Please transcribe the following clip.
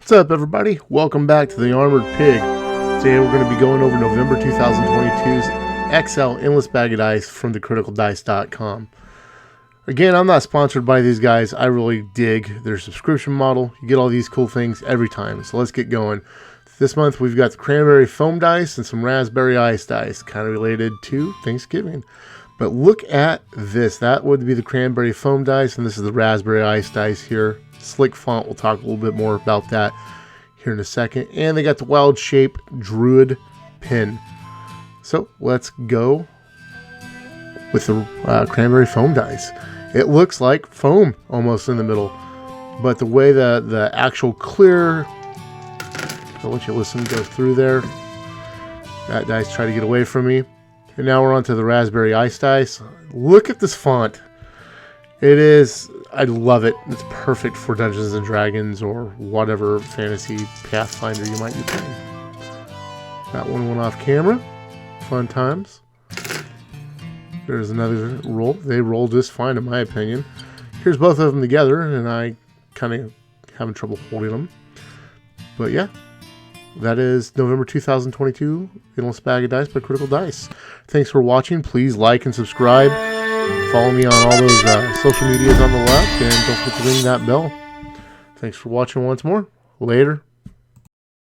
What's up, everybody? Welcome back to the Armored Pig. Today we're going to be going over November 2022's XL Endless Bag of Dice from thecriticaldice.com. Again, I'm not sponsored by these guys. I really dig their subscription model. You get all these cool things every time. So let's get going. This month we've got the cranberry foam dice and some raspberry ice dice, kind of related to Thanksgiving. But look at this. That would be the cranberry foam dice, and this is the raspberry ice dice here. Slick font. We'll talk a little bit more about that here in a second. And they got the wild shape druid pin. So let's go with the cranberry foam dice. It looks like foam almost in the middle, but the way the actual clear, I'll let you listen, go through there. That dice tried to get away from me. And now we're on to the raspberry ice dice. Look at this font. It is, I love it. It's perfect for Dungeons and Dragons or whatever fantasy Pathfinder you might be playing. That one went off camera. Fun times. There's another roll. They rolled just fine in my opinion. Here's both of them together, and I kind of having trouble holding them. But yeah, that is November 2022 Endless Bag of Dice by Critical Dice. Thanks for watching. Please like and subscribe. Follow me on all those social medias on the left, and don't forget to ring that bell. Thanks for watching once more. Later.